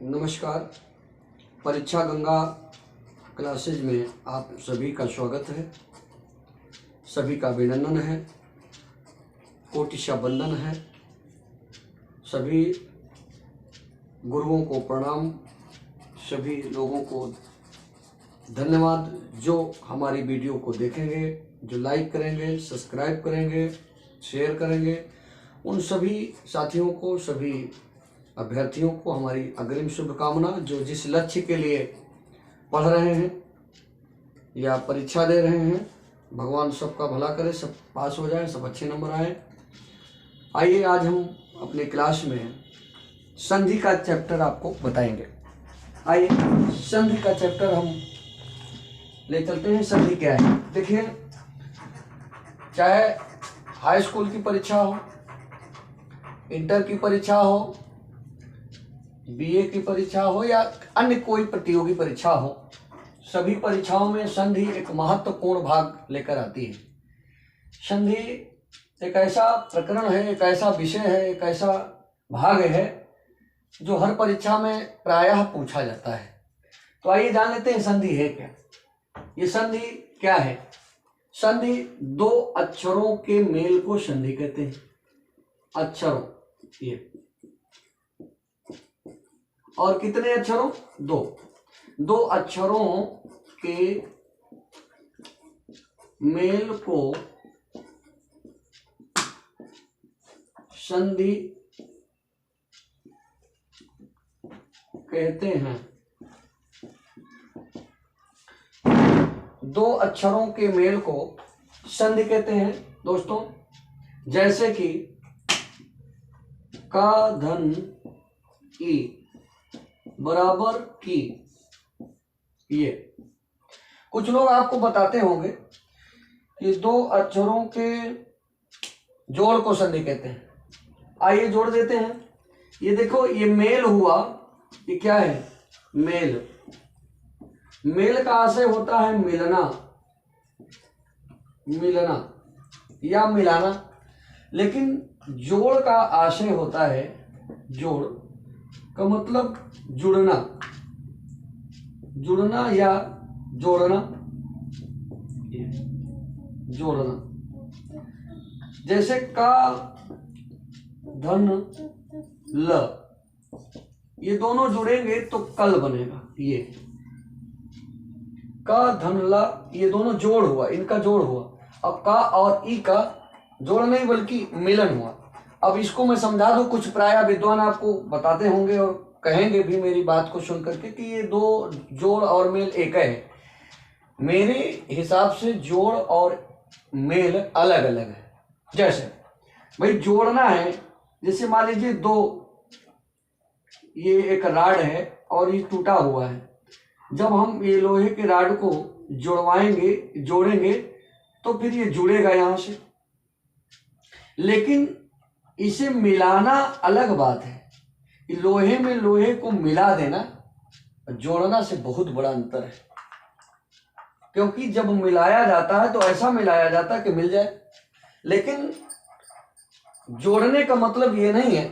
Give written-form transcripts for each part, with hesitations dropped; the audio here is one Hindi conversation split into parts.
नमस्कार। परीक्षा गंगा क्लासेज में आप सभी का स्वागत है। सभी का अभिनंदन है, कोटि वंदन है। सभी गुरुओं को प्रणाम, सभी लोगों को धन्यवाद जो हमारी वीडियो को देखेंगे, जो लाइक करेंगे, सब्सक्राइब करेंगे, शेयर करेंगे। उन सभी साथियों को, सभी अभ्यर्थियों को हमारी अग्रिम शुभकामना, जो जिस लक्ष्य के लिए पढ़ रहे हैं या परीक्षा दे रहे हैं। भगवान सबका भला करे, सब पास हो जाए, सब अच्छे नंबर आए। आइए आज हम अपने क्लास में संधि का चैप्टर आपको बताएंगे। आइए संधि का चैप्टर हम ले चलते हैं। संधि क्या है? देखिए, चाहे हाई स्कूल की परीक्षा हो, इंटर की परीक्षा हो, बीए की परीक्षा हो या अन्य कोई प्रतियोगी परीक्षा हो, सभी परीक्षाओं में संधि एक महत्वपूर्ण भाग लेकर आती है। संधि एक ऐसा प्रकरण है, एक ऐसा विषय है, एक ऐसा भाग है जो हर परीक्षा में प्रायः पूछा जाता है। तो आइए जान लेते हैं संधि है क्या। ये संधि क्या है? संधि दो अक्षरों के मेल को संधि कहते हैं। अक्षरों, ये और कितने अक्षरों? दो अक्षरों के मेल को संधि कहते हैं। दो अक्षरों के मेल को संधि कहते हैं दोस्तों। जैसे कि का धन ई बराबर की, ये कुछ लोग आपको बताते होंगे कि दो अक्षरों के जोड़ को संधि कहते हैं। आइए जोड़ देते हैं। ये देखो, ये मेल हुआ, ये क्या है? मेल। मेल का आशय होता है मिलना, मिलना या मिलाना। लेकिन जोड़ का आशय होता है, जोड़ का मतलब जुड़ना, जुड़ना या जोड़ना, जोड़ना। जैसे का धन ल, ये दोनों जुड़ेंगे तो कल बनेगा। ये का धन ल, ये दोनों जोड़ हुआ, इनका जोड़ हुआ। अब का और ई का जोड़ नहीं बल्कि मिलन हुआ। अब इसको मैं समझा दूं, कुछ प्राय विद्वान आपको बताते होंगे और कहेंगे भी मेरी बात को सुन करके कि ये दो जोड़ और मेल एक है। मेरे हिसाब से जोड़ और मेल अलग अलग है। जैसे भाई जोड़ना है, जैसे मान लीजिए दो, ये एक राड है और ये टूटा हुआ है। जब हम ये लोहे के राड को जुड़वाएंगे, जोड़ेंगे, तो फिर ये जुड़ेगा यहां से। लेकिन इसे मिलाना अलग बात है। लोहे में लोहे को मिला देना, जोड़ना से बहुत बड़ा अंतर है। क्योंकि जब मिलाया जाता है तो ऐसा मिलाया जाता है कि मिल जाए। लेकिन जोड़ने का मतलब ये नहीं है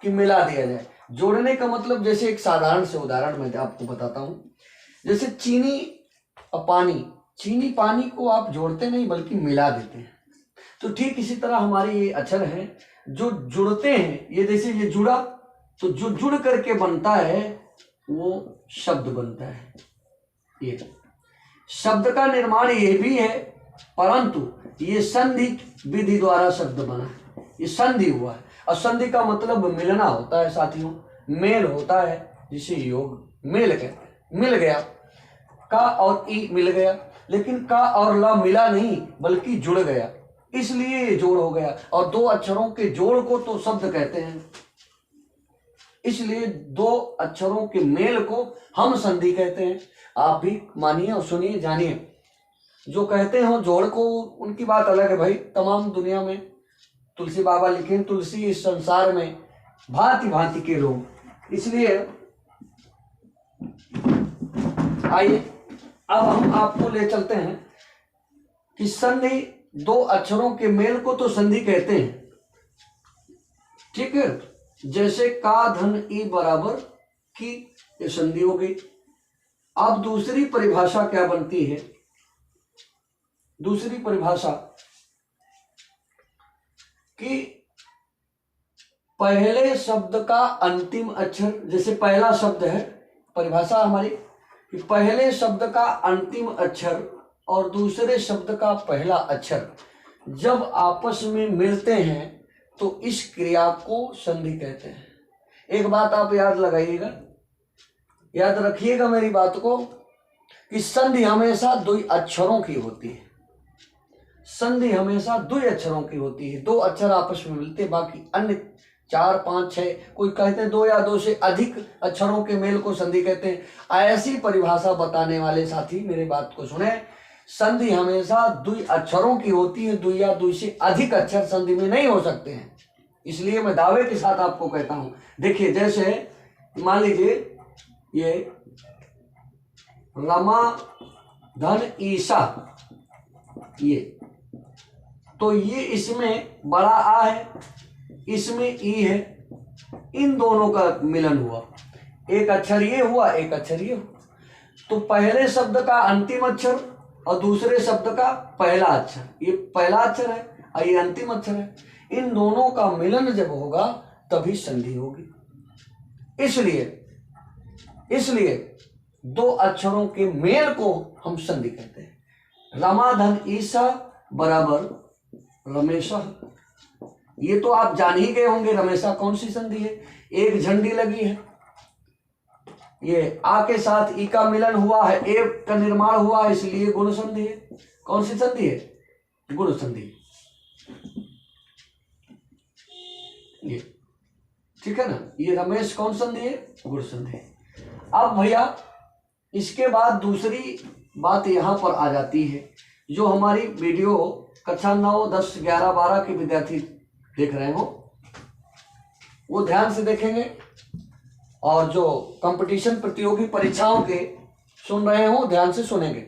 कि मिला दिया जाए। जोड़ने का मतलब, जैसे एक साधारण से उदाहरण मैं आपको बताता हूं। जैसे चीनी और पानी, चीनी पानी को आप जोड़ते नहीं बल्कि मिला देते हैं। तो ठीक इसी तरह हमारे ये अक्षर हैं जो जुड़ते हैं। ये जैसे ये जुड़ा, तो जो जुड़ करके बनता है वो शब्द बनता है। ये शब्द का निर्माण ये भी है, परंतु ये संधि विधि द्वारा शब्द बना है। ये संधि हुआ है। और संधि का मतलब मिलना होता है साथियों, मेल होता है, जिसे योग मेल कहते हैं। मिल गया, का और ई मिल गया। लेकिन का और ला मिला नहीं बल्कि जुड़ गया, इसलिए ये जोड़ हो गया। और दो अक्षरों के जोड़ को तो शब्द कहते हैं, इसलिए दो अक्षरों के मेल को हम संधि कहते हैं। आप भी मानिए और सुनिए, जानिए। जो कहते हो जोड़ को, उनकी बात अलग है भाई। तमाम दुनिया में तुलसी बाबा लिखे, तुलसी इस संसार में भांति भांति के लोग। इसलिए आइए अब हम आपको ले चलते हैं कि संधि, दो अक्षरों के मेल को तो संधि कहते हैं। ठीक है। जैसे का धन ई बराबर की, ये संधि हो गई। अब दूसरी परिभाषा क्या बनती है, दूसरी परिभाषा कि पहले शब्द का अंतिम अक्षर, जैसे पहला शब्द है, परिभाषा हमारी कि पहले शब्द का अंतिम अक्षर और दूसरे शब्द का पहला अक्षर जब आपस में मिलते हैं तो इस क्रिया को संधि कहते हैं। एक बात आप याद लगाइएगा, याद रखिएगा मेरी बात को, कि संधि हमेशा दो अक्षरों की होती है। संधि हमेशा दो अक्षरों की होती है, दो अक्षर आपस में मिलते, बाकी अन्य 4, 5, 6, कोई कहते हैं 2 या 2 से अधिक अक्षरों के मेल को संधि कहते हैं। ऐसी परिभाषा बताने वाले साथी मेरे बात को सुने, संधि हमेशा द्वि अक्षरों की होती है, 2 या 2 से अधिक अक्षर संधि में नहीं हो सकते हैं। इसलिए मैं दावे के साथ आपको कहता हूं। देखिए, जैसे मान लीजिए ये रमा धन ईसा, ये तो ये इसमें बड़ा आ है, इसमें ई है, इन दोनों का मिलन हुआ, एक अक्षर ये हुआ, एक अक्षर ये हुआ। तो पहले शब्द का अंतिम अक्षर और दूसरे शब्द का पहला अक्षर, ये पहला अक्षर है और ये अंतिम अक्षर है, इन दोनों का मिलन जब होगा तभी संधि होगी। इसलिए 2 अक्षरों के मेल को हम संधि कहते हैं। रमाधन ईसा बराबर रमेशा, ये तो आप जान ही गए होंगे। रमेशा कौन सी संधि है, एक झंडी लगी है, ये आ के साथ ई का मिलन हुआ है, ए का निर्माण हुआ है, इसलिए गुण संधि है। कौन सी संधि है, गुण संधि। ये ठीक है ना, ये रमेश कौन संधि है, गुण संधि। अब भैया इसके बाद दूसरी बात यहां पर आ जाती है, जो हमारी वीडियो कक्षा 9, 10, 11, 12 के विद्यार्थी देख रहे हो वो ध्यान से देखेंगे, और जो कंपटीशन प्रतियोगी परीक्षाओं के सुन रहे हो ध्यान से सुनेंगे।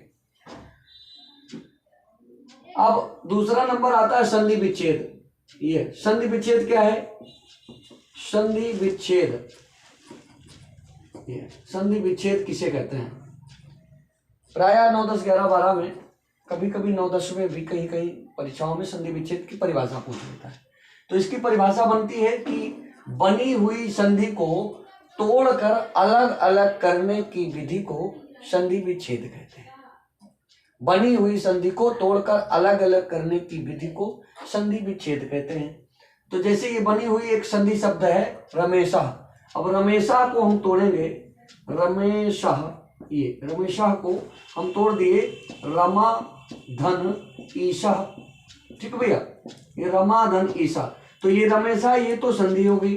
अब दूसरा नंबर आता है संधि विच्छेद। ये संधि विच्छेद क्या है, संधि विच्छेद, ये संधि विच्छेद किसे कहते हैं। प्राय 9, 10, 11, 12 में, कभी कभी 9, 10 में भी कहीं कहीं परीक्षाओं में संधि विच्छेद की परिभाषा पूछ लेता है। तो इसकी परिभाषा बनती है कि बनी हुई संधि को तोड़कर अलग अलग करने की विधि को संधि विच्छेद कहते हैं। बनी हुई संधि को तोड़कर अलग अलग करने की विधि को संधि विच्छेद कहते हैं। तो जैसे ये बनी हुई एक संधि शब्द है रमेशा, अब रमेशा को हम तोड़ेंगे, रमेशा, ये रमेशा को हम तोड़ दिए रमा धन ईशा, ठीक भैया, ये रमा धन ईशा, तो ये रमेशा, ये तो संधि हो गई,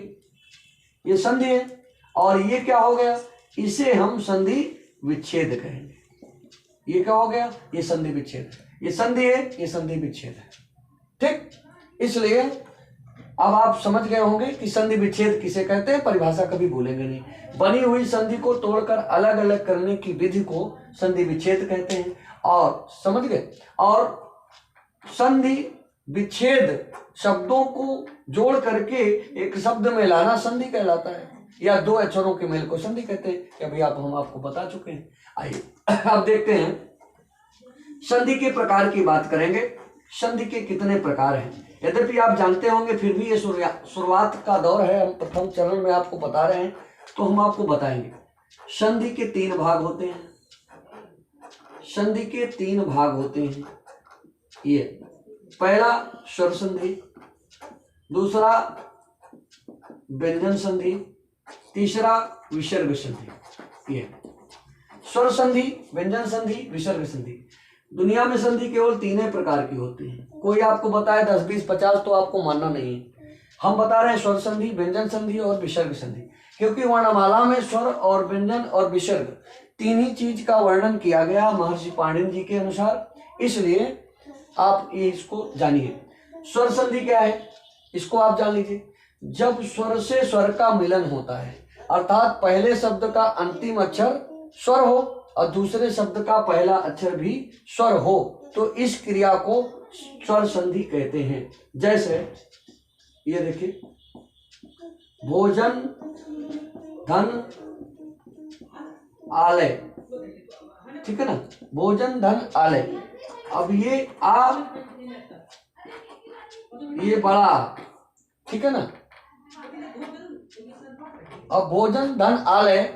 ये संधि है, और ये क्या हो गया, इसे हम संधि विच्छेद कहेंगे। ये क्या हो गया, ये संधि विच्छेद, ये संधि है, ये संधि विच्छेद है, ठीक। इसलिए अब आप समझ गए होंगे कि संधि विच्छेद किसे कहते हैं, परिभाषा कभी भूलेंगे नहीं। बनी हुई संधि को तोड़कर अलग अलग करने की विधि को संधि विच्छेद कहते हैं, और समझ गए। और संधि विच्छेद शब्दों को जोड़ करके एक शब्द में लाना संधि कहलाता है, या 2 अक्षरों के मेल को संधि कहते हैं। क्या भैया हम आपको बता चुके हैं। आइए अब देखते हैं, संधि के प्रकार की बात करेंगे। संधि के कितने प्रकार हैं, यद्यपि आप जानते होंगे, फिर भी ये शुरुआत का दौर है, हम प्रथम चरण में आपको बता रहे हैं, तो हम आपको बताएंगे। संधि के 3 भाग होते हैं, संधि के 3 भाग होते हैं। ये पहला स्वर संधि, दूसरा व्यंजन संधि, तीसरा विसर्ग संधि। ये स्वर संधि, व्यंजन संधि, विसर्ग संधि। दुनिया में संधि केवल 3 प्रकार की होती है। कोई आपको बताए 10, 20, 50 तो आपको मानना नहीं है। हम बता रहे हैं स्वर संधि, व्यंजन संधि और विसर्ग संधि, क्योंकि वर्णमाला में स्वर और व्यंजन और विसर्ग 3 ही चीज का वर्णन किया गया महर्षि पाणिनि जी के अनुसार, इसलिए आप ये इसको जानिए। स्वर संधि क्या है, इसको आप जान लीजिए। जब स्वर से स्वर का मिलन होता है, अर्थात पहले शब्द का अंतिम अक्षर स्वर हो और दूसरे शब्द का पहला अक्षर भी स्वर हो, तो इस क्रिया को स्वर संधि कहते हैं। जैसे ये देखिए, भोजन, धन, आलय, ठीक है ना, भोजन धन आलय। अब ये आ, ये बड़ा, ठीक है ना। अब भोजन धन आलय,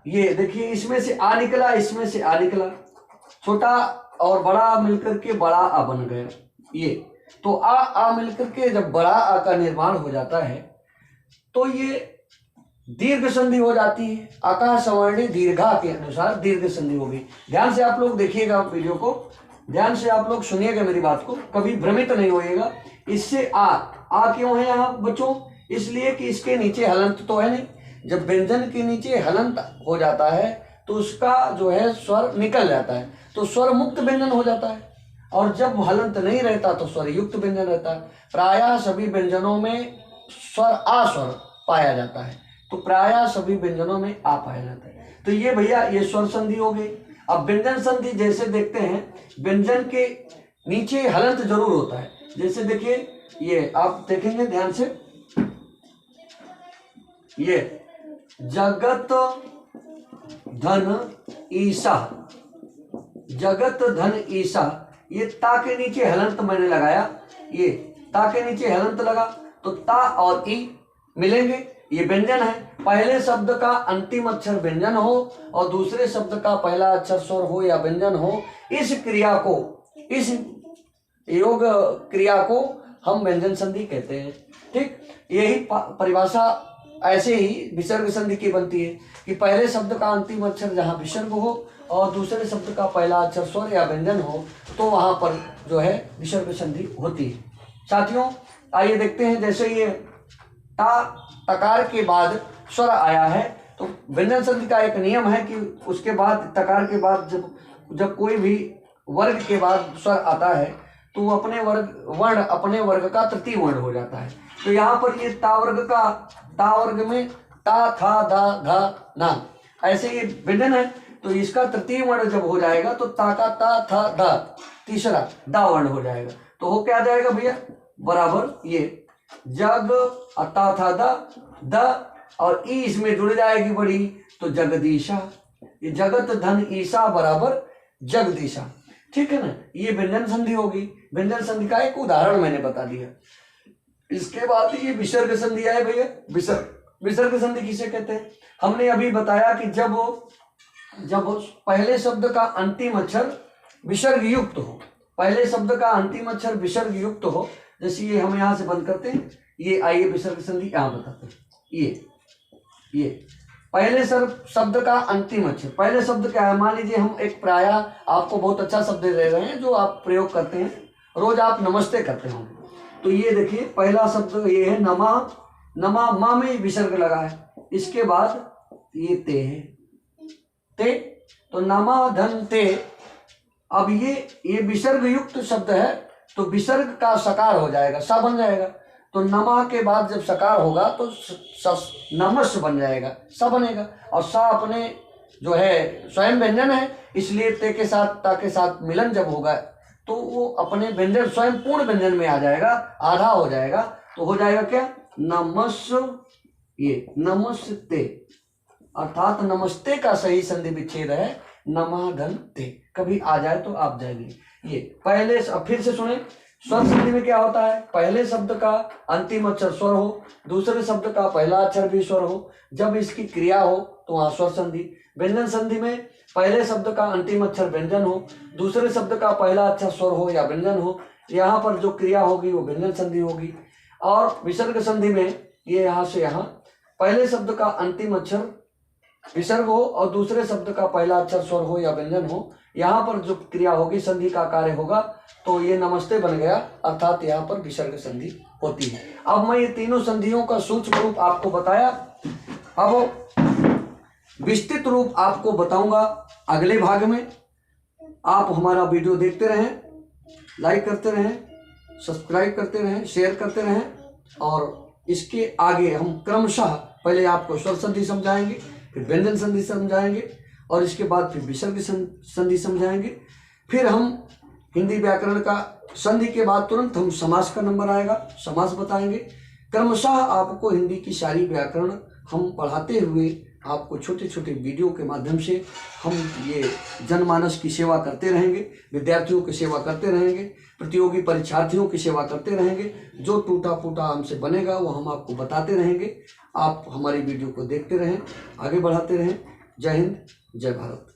ये देखिए इसमें से आ निकला, इसमें से आ निकला, छोटा और बड़ा मिलकर के बड़ा आ बन गया। ये तो आ मिलकर के जब बड़ा आ का निर्माण हो जाता है तो ये दीर्घ संधि हो जाती है। आकाश सवर्णी दीर्घा के अनुसार दीर्घ संधि होगी। ध्यान से आप लोग देखिएगा वीडियो को, ध्यान से आप लोग सुनिएगा मेरी बात को, कभी भ्रमित नहीं होइएगा। इससे आ क्यों है यहाँ बच्चों? इसलिए कि इसके नीचे हलंत तो है नहीं। जब व्यंजन के नीचे हलंत हो जाता है तो उसका जो है स्वर निकल जाता है, तो स्वर मुक्त व्यंजन हो जाता है। और जब हलंत नहीं रहता तो स्वर युक्त व्यंजन रहता है। प्रायः सभी व्यंजनों में स्वर आ स्वर पाया जाता है, तो प्रायः सभी व्यंजनों में आ पाया जाता है। तो ये भैया ये स्वर संधि हो गई। अब व्यंजन संधि जैसे देखते हैं, व्यंजन के नीचे हलंत जरूर होता है। जैसे देखिए ये आप देखेंगे ध्यान से, ये जगत धन ईसा, जगत धन ईसा, ये ता के नीचे हलंत मैंने लगाया, ये ता के नीचे हलंत लगा तो ता और ई मिलेंगे, ये व्यंजन है। पहले शब्द का अंतिम अक्षर व्यंजन हो और दूसरे शब्द का पहला अक्षर स्वर हो या व्यंजन हो, इस क्रिया को, इस योग क्रिया को हम व्यंजन संधि कहते हैं। ठीक, यही परिभाषा ऐसे ही विसर्ग संधि की बनती है कि पहले शब्द का अंतिम अक्षर जहाँ विसर्ग हो और दूसरे शब्द का पहला अक्षर स्वर या व्यंजन हो तो वहां पर जो है विसर्ग संधि होती है। साथियों आइए देखते हैं, जैसे ये ता तकार के बाद स्वर आया है तो व्यंजन संधि का एक नियम है कि उसके बाद तकार के बाद जब कोई भी वर्ग के बाद स्वर आता है तो वो अपने वर्ण अपने वर्ग का तृतीय वर्ण हो जाता है। तो यहाँ पर ये ता वर्ग में ता था धा धा ना, ऐसे ये व्यंजन है। तो इसका तृतीय वर्ण जब हो जाएगा तो ता का ता था धा, तीसरा दा वर्ण हो जाएगा। तो हो क्या जाएगा भैया, बराबर ये जग ता था दा द और ई इसमें जुड़ जाएगी बड़ी, तो जगदीशा, ये जगत धन ईसा बराबर जगदीशा। ठीक है ना, ये व्यंजन संधि होगी। व्यंजन संधि का एक उदाहरण मैंने बता दिया। इसके बाद ये विसर्ग संधि है भैया। विसर्ग संधि किसे कहते हैं? हमने अभी बताया कि जब पहले शब्द का अंतिम अक्षर विसर्ग युक्त हो, पहले शब्द का अंतिम अक्षर विसर्ग युक्त हो, जैसे ये हम यहाँ से बंद करते हैं, ये आइए विसर्ग संधि यहाँ बताते हैं। ये पहले शब्द का अंतिम अक्षर, पहले शब्द क्या है? मान लीजिए हम एक प्रायः आपको बहुत अच्छा शब्द दे रहे हैं जो आप प्रयोग करते हैं, रोज आप नमस्ते करते होंगे। तो ये देखिए पहला शब्द ये है नमा, नमा मा में विसर्ग लगा है, इसके बाद ये ते है, ते, तो नमा धन ते। अब ये विसर्ग युक्त शब्द है तो विसर्ग का सकार हो जाएगा, सा बन जाएगा। तो नमा के बाद जब सकार होगा तो नमस बन जाएगा, सा बनेगा। और सा अपने जो है स्वयं व्यंजन है, इसलिए ते के साथ ता के साथ मिलन जब होगा तो वो अपने व्यंजन स्वयं पूर्ण व्यंजन में आ जाएगा, आधा हो जाएगा। तो हो जाएगा क्या, नमस, ये नमस्ते, अर्थात नमस्ते का सही संधि विच्छेद है नमा धन ते। कभी आ जाए तो आप जाएंगे। ये पहले, फिर से सुने, स्वर संधि में क्या होता है? पहले शब्द का अंतिम अक्षर स्वर हो, दूसरे शब्द का पहला अक्षर भी स्वर हो, जब इसकी क्रिया हो तो वहां स्वर संधि। व्यंजन संधि में पहले शब्द का अंतिम अक्षर व्यंजन हो, दूसरे शब्द का पहला अक्षर स्वर हो या व्यंजन हो, यहाँ पर जो क्रिया होगी वो व्यंजन संधि होगी। और विसर्ग संधि में ये यहाँ से यहाँ पहले शब्द का अंतिम अक्षर विसर्ग हो और दूसरे शब्द का पहला अक्षर स्वर हो या व्यंजन हो, यहाँ पर जो क्रिया होगी संधि का कार्य होगा, तो ये नमस्ते बन गया, अर्थात यहाँ पर विसर्ग संधि होती है। अब मैं ये तीनों संधियों का सूक्ष्म रूप आपको बताया, अब विस्तृत रूप आपको बताऊंगा अगले भाग में। आप हमारा वीडियो देखते रहें, लाइक करते रहें, सब्सक्राइब करते रहें, शेयर करते रहें। और इसके आगे हम क्रमशः पहले आपको स्वर संधि समझाएंगे, फिर व्यंजन संधि समझाएंगे और इसके बाद फिर विसर्ग संधि समझाएंगे। फिर हम हिंदी व्याकरण का संधि के बाद तुरंत हम समास का नंबर आएगा, समास बताएंगे। क्रमशः आपको हिंदी की सारी व्याकरण हम पढ़ाते हुए आपको छोटे छोटे वीडियो के माध्यम से हम ये जनमानस की सेवा करते रहेंगे, विद्यार्थियों की सेवा करते रहेंगे, प्रतियोगी परीक्षार्थियों की सेवा करते रहेंगे। जो टूटा फूटा हमसे बनेगा वो हम आपको बताते रहेंगे। आप हमारी वीडियो को देखते रहें, आगे बढ़ाते रहें। जय हिंद, जय भारत।